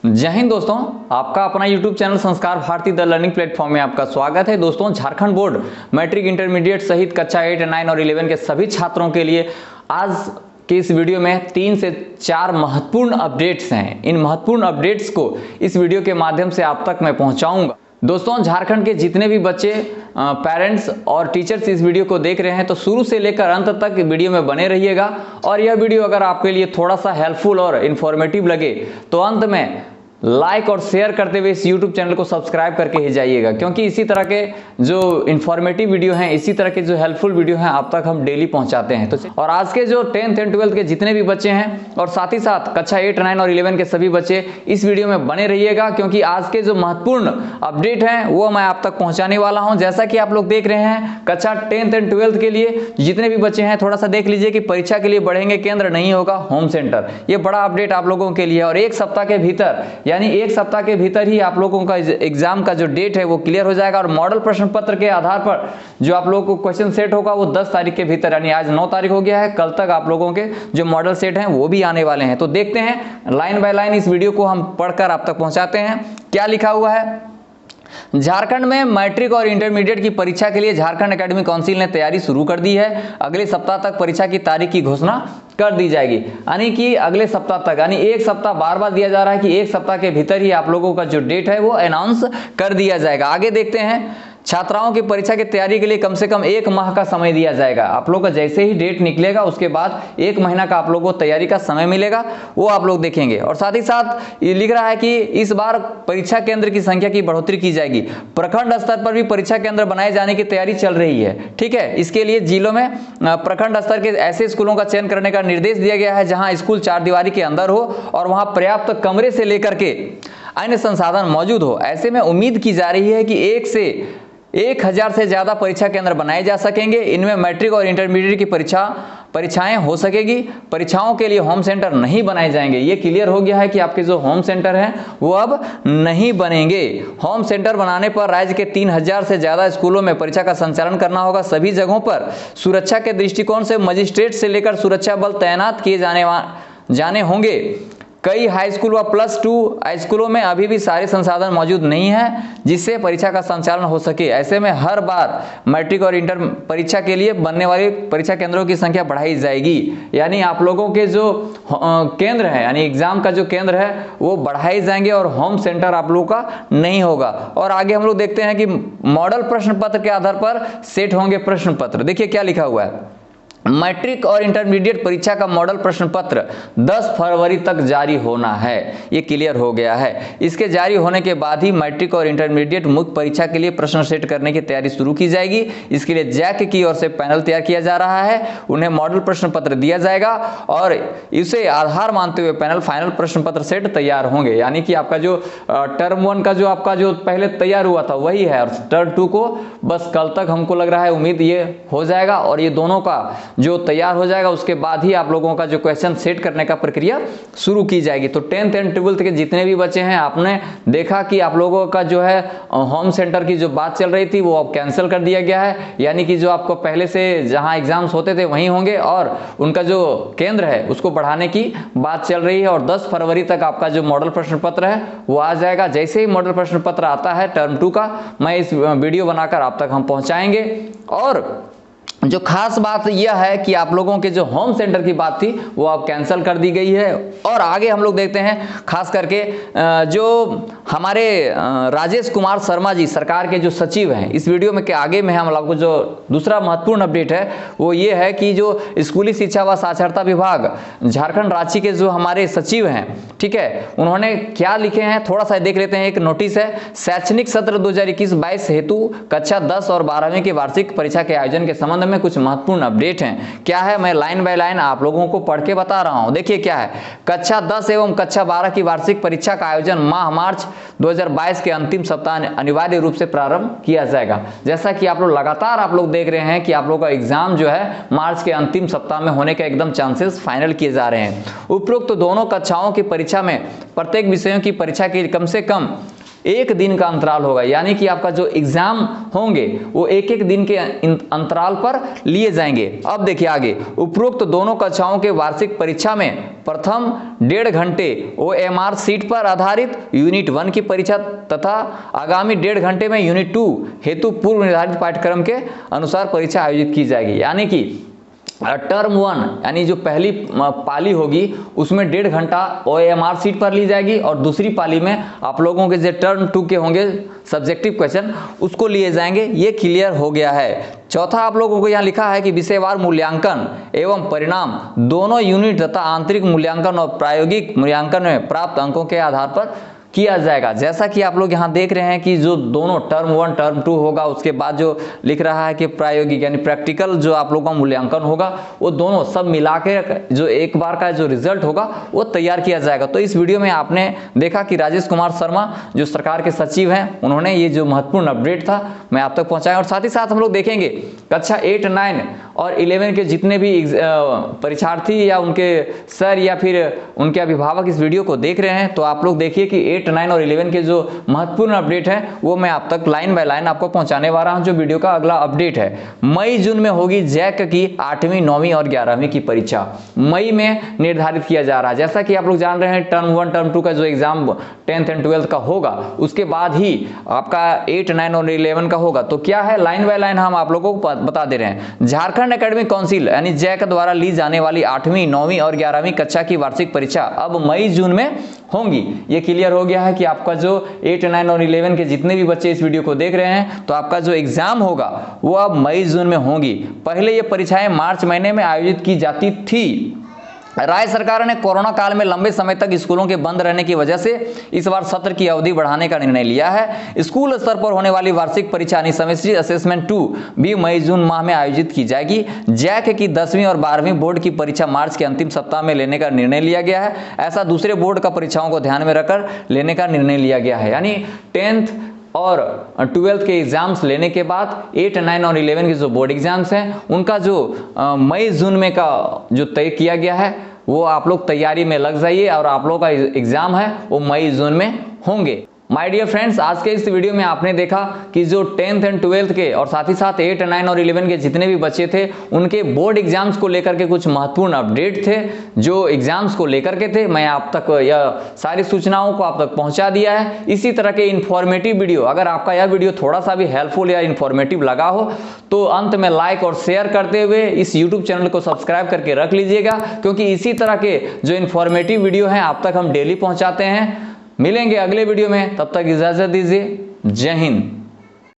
जय हिंद दोस्तों, आपका अपना YouTube चैनल संस्कार भारती द लर्निंग प्लेटफॉर्म में आपका स्वागत है। दोस्तों, झारखंड बोर्ड मैट्रिक इंटरमीडिएट सहित कक्षा 8, 9 और 11 के सभी छात्रों के लिए आज के इस वीडियो में 3 से 4 महत्वपूर्ण अपडेट्स हैं। इन महत्वपूर्ण अपडेट्स को इस वीडियो के माध्यम से आप तक मैं पहुंचाऊंगा। दोस्तों, झारखंड के जितने भी बच्चे पेरेंट्स और टीचर्स इस वीडियो को देख रहे हैं तो शुरू से लेकर अंत तक वीडियो में बने रहिएगा। और यह वीडियो अगर आपके लिए थोड़ा सा हेल्पफुल और इन्फॉर्मेटिव लगे तो अंत में लाइक और शेयर करते हुए इस YouTube चैनल को सब्सक्राइब करके ही जाइएगा, क्योंकि इसी तरह के जो इन्फॉर्मेटिव वीडियो हैं, इसी तरह के जो हेल्पफुल वीडियो हैं आप तक हम डेली पहुंचाते हैं। तो और आज के जो 10th एंड 12th के जितने भी बच्चे हैं और साथ ही साथ कक्षा 8, 9 और 11 के सभी बच्चे इस वीडियो में बने रहिएगा, क्योंकि आज के जो महत्वपूर्ण अपडेट हैं वो मैं आप तक पहुँचाने वाला हूँ। जैसा कि आप लोग देख रहे हैं, कक्षा 10th एंड 12th के लिए जितने भी बच्चे हैं थोड़ा सा देख लीजिए कि परीक्षा के लिए बढ़ेंगे केंद्र, नहीं होगा होम सेंटर। ये बड़ा अपडेट आप लोगों के लिए, और एक सप्ताह के भीतर यानी एक सप्ताह के भीतर ही आप लोगों का एग्जाम का जो डेट है वो क्लियर हो जाएगा। और मॉडल प्रश्न पत्र के आधार पर जो आप लोगों को क्वेश्चन सेट होगा वो 10 तारीख के भीतर, यानी आज 9 तारीख हो गया है, कल तक आप लोगों के जो मॉडल सेट हैं वो भी आने वाले हैं। तो देखते हैं लाइन बाय लाइन इस वीडियो को हम पढ़कर आप तक पहुंचाते हैं। क्या लिखा हुआ है? झारखंड में मैट्रिक और इंटरमीडिएट की परीक्षा के लिए झारखंड एकेडमिक काउंसिल ने तैयारी शुरू कर दी है। अगले सप्ताह तक परीक्षा की तारीख की घोषणा कर दी जाएगी, यानी कि अगले सप्ताह तक, यानी एक सप्ताह बार बार दिया जा रहा है कि एक सप्ताह के भीतर ही आप लोगों का जो डेट है वो अनाउंस कर दिया जाएगा। आगे देखते हैं, छात्राओं की परीक्षा की तैयारी के लिए कम से कम 1 माह का समय दिया जाएगा। आप लोग का जैसे ही डेट निकलेगा उसके बाद 1 महीना का आप लोगों को तैयारी का समय मिलेगा, वो आप लोग देखेंगे। और साथ ही साथ ये लिख रहा है कि इस बार परीक्षा केंद्र की संख्या की बढ़ोतरी की जाएगी। प्रखंड स्तर पर भी परीक्षा केंद्र बनाए जाने की तैयारी चल रही है। ठीक है, इसके लिए जिलों में प्रखंड स्तर के ऐसे स्कूलों का चयन करने का निर्देश दिया गया है जहां स्कूल 4 दीवारी के अंदर हो और वहां पर्याप्त कमरे से लेकर के अन्य संसाधन मौजूद हो। ऐसे में उम्मीद की जा रही है कि 1000 से ज्यादा परीक्षा केंद्र बनाए जा सकेंगे। इनमें मैट्रिक और इंटरमीडिएट की परीक्षाएं हो सकेगी। परीक्षाओं के लिए होम सेंटर नहीं बनाए जाएंगे। ये क्लियर हो गया है कि आपके जो होम सेंटर हैं वो अब नहीं बनेंगे। होम सेंटर बनाने पर राज्य के 3000 से ज्यादा स्कूलों में परीक्षा का संचालन करना होगा। सभी जगहों पर सुरक्षा के दृष्टिकोण से मजिस्ट्रेट से लेकर सुरक्षा बल तैनात किए जाने होंगे। कई हाई स्कूल व +2 हाई स्कूलों में अभी भी सारे संसाधन मौजूद नहीं है जिससे परीक्षा का संचालन हो सके। ऐसे में हर बार मैट्रिक और इंटर परीक्षा के लिए बनने वाले परीक्षा केंद्रों की संख्या बढ़ाई जाएगी। यानी आप लोगों के जो केंद्र है, यानी एग्जाम का जो केंद्र है वो बढ़ाए जाएंगे और होम सेंटर आप लोगों का नहीं होगा। और आगे हम लोग देखते हैं कि मॉडल प्रश्न पत्र के आधार पर सेट होंगे प्रश्न पत्र। देखिए क्या लिखा हुआ है। मैट्रिक और इंटरमीडिएट परीक्षा का मॉडल प्रश्न पत्र 10 फरवरी तक जारी होना है। ये क्लियर हो गया है। इसके जारी होने के बाद ही मैट्रिक और इंटरमीडिएट मुख्य परीक्षा के लिए प्रश्न सेट करने की तैयारी शुरू की जाएगी। इसके लिए जैक की ओर से पैनल तैयार किया जा रहा है। उन्हें मॉडल प्रश्न पत्र दिया जाएगा और इसे आधार मानते हुए पैनल फाइनल प्रश्न पत्र सेट तैयार होंगे। यानी कि आपका जो टर्म 1 का जो आपका जो पहले तैयार हुआ था वही है, और टर्म 2 को बस कल तक हमको लग रहा है, उम्मीद ये हो जाएगा। और ये दोनों का जो तैयार हो जाएगा उसके बाद ही आप लोगों का जो क्वेश्चन सेट करने का प्रक्रिया शुरू की जाएगी। तो 10th एंड 12th के जितने भी बच्चे हैं, आपने देखा कि आप लोगों का जो है होम सेंटर की जो बात चल रही थी वो अब कैंसिल कर दिया गया है। यानी कि जो आपको पहले से जहां एग्जाम्स होते थे वहीं होंगे और उनका जो केंद्र है उसको बढ़ाने की बात चल रही है। और 10 फरवरी तक आपका जो मॉडल प्रश्न पत्र है वो आ जाएगा। जैसे ही मॉडल प्रश्न पत्र आता है टर्म 2 का, मैं इस वीडियो बनाकर आप तक हम पहुंचाएंगे। और जो खास बात यह है कि आप लोगों के जो होम सेंटर की बात थी वो अब कैंसिल कर दी गई है। और आगे हम लोग देखते हैं, खास करके जो हमारे राजेश कुमार शर्मा जी सरकार के जो सचिव हैं, इस वीडियो में के आगे में हम लोग जो दूसरा महत्वपूर्ण अपडेट है वो ये है कि जो स्कूली शिक्षा व साक्षरता विभाग झारखंड राज्य के जो हमारे सचिव हैं, ठीक है, उन्होंने क्या लिखे हैं थोड़ा सा देख लेते हैं। एक नोटिस है, शैक्षणिक सत्र 2021-22 हेतु कक्षा 10 और 12वीं की वार्षिक परीक्षा के आयोजन के संबंध में कुछ महत्वपूर्ण अपडेट हैं। क्या है, मैं लाइन बाय लाइन आप लोगों को पढ़ के बता रहा हूं। देखिए क्या है। कक्षा 10 एवं कक्षा 12 की वार्षिक परीक्षा का आयोजन माह मार्च 2022 के अंतिम सप्ताह अनिवार्य रूप से प्रारंभ किया जाएगा। जैसा कि आप लोग लगातार आप लोग देख रहे हैं कि आप लोग का एग्जाम जो है मार्च के अंतिम सप्ताह में होने का एकदम चांसेस फाइनल किए जा रहे हैं। उपरोक्त दोनों कक्षाओं की परीक्षा में प्रत्येक विषयों की परीक्षा के कम से कम एक दिन का अंतराल होगा, यानी कि आपका जो एग्जाम होंगे वो एक एक दिन के अंतराल पर लिए जाएंगे। अब देखिए आगे, उपरोक्त दोनों कक्षाओं के वार्षिक परीक्षा में प्रथम 1.5 घंटे OMR सीट पर आधारित यूनिट 1 की परीक्षा तथा आगामी 1.5 घंटे में यूनिट 2 हेतु पूर्व निर्धारित पाठ्यक्रम के अनुसार परीक्षा आयोजित की जाएगी। यानी कि टर्म 1 यानी जो पहली पाली होगी उसमें 1.5 घंटा OMR सीट पर ली जाएगी और दूसरी पाली में आप लोगों के जो टर्म 2 के होंगे सब्जेक्टिव क्वेश्चन उसको लिए जाएंगे। ये क्लियर हो गया है। चौथा आप लोगों को यहाँ लिखा है कि विषयवार मूल्यांकन एवं परिणाम दोनों यूनिट तथा आंतरिक मूल्यांकन और प्रायोगिक मूल्यांकन में प्राप्त अंकों के आधार पर किया जाएगा। जैसा कि आप लोग यहाँ देख रहे हैं कि जो दोनों टर्म 1 टर्म 2 होगा, उसके बाद जो लिख रहा है कि प्रायोगिक यानी प्रैक्टिकल जो आप लोगों का मूल्यांकन होगा वो दोनों सब मिला के जो एक बार का जो रिजल्ट होगा वो तैयार किया जाएगा। तो इस वीडियो में आपने देखा कि राजेश कुमार शर्मा जो सरकार के सचिव हैं उन्होंने ये जो महत्वपूर्ण अपडेट था मैं आप तक पहुँचाया। और साथ ही साथ हम लोग देखेंगे कक्षा 8, 9 और 11 के जितने भी परीक्षार्थी या उनके सर या फिर उनके अभिभावक इस वीडियो को देख रहे हैं तो आप लोग देखिए कि 8, 9 और 11 के जो महत्वपूर्ण अपडेट है वो मैं आप तक लाइन बाय लाइन आपको पहुंचाने वाला हूं। जो वीडियो का अगला अपडेट है, मई जून में होगी जैक की 8वीं, 9वीं और 11वीं की परीक्षा मई में निर्धारित किया जा रहा है। जैसा कि आप लोग जान रहे हैं टर्म 1 टर्म 2 का जो एग्जाम 10th एंड 12th का होगा उसके बाद ही आपका 8, 9 और 11 का होगा। तो क्या है, लाइन बाय लाइन हम आप लोगों को बता दे रहे हैं। झारखंड एकेडमिक काउंसिल यानी जैक द्वारा ली जाने वाली 8वीं, 9वीं और 11वीं कक्षा की वार्षिक परीक्षा अब मई जून में होंगी। ये क्लियर हो गया है कि आपका जो 8, 9 और 11 के जितने भी बच्चे इस वीडियो को देख रहे हैं तो आपका जो एग्जाम होगा वो अब मई जून में होंगी। पहले ये परीक्षाएं मार्च महीने में आयोजित की जाती थी। राज्य सरकार ने कोरोना काल में लंबे समय तक स्कूलों के बंद रहने की वजह से इस बार सत्र की अवधि बढ़ाने का निर्णय लिया है। स्कूल स्तर पर होने वाली वार्षिक परीक्षा यानी सेमेस्टर असेसमेंट 2 भी मई जून माह में आयोजित की जाएगी। जैक की 10वीं और 12वीं बोर्ड की परीक्षा मार्च के अंतिम सप्ताह में लेने का निर्णय लिया गया है। ऐसा दूसरे बोर्ड का परीक्षाओं को ध्यान में रखकर लेने का निर्णय लिया गया है। यानी 10th और 12th के एग्जाम्स लेने के बाद 8, 9 और 11 के जो बोर्ड एग्जाम्स हैं उनका जो मई जून में का जो तय किया गया है वो आप लोग तैयारी में लग जाइए और आप लोगों का एग्जाम है वो मई जून में होंगे। माय डियर फ्रेंड्स, आज के इस वीडियो में आपने देखा कि जो 10th एंड 12th के और साथ ही साथ 8, 9 और 11 के जितने भी बच्चे थे उनके बोर्ड एग्जाम्स को लेकर के कुछ महत्वपूर्ण अपडेट थे जो एग्जाम्स को लेकर के थे। मैं आप तक यह सारी सूचनाओं को आप तक पहुंचा दिया है। इसी तरह के इन्फॉर्मेटिव वीडियो, अगर आपका यह वीडियो थोड़ा सा भी हेल्पफुल या इन्फॉर्मेटिव लगा हो तो अंत में लाइक और शेयर करते हुए इस यूट्यूब चैनल को सब्सक्राइब करके रख लीजिएगा, क्योंकि इसी तरह के जो इन्फॉर्मेटिव वीडियो हैं आप तक हम डेली पहुंचाते हैं। मिलेंगे अगले वीडियो में, तब तक इजाजत दीजिए। जय हिंद।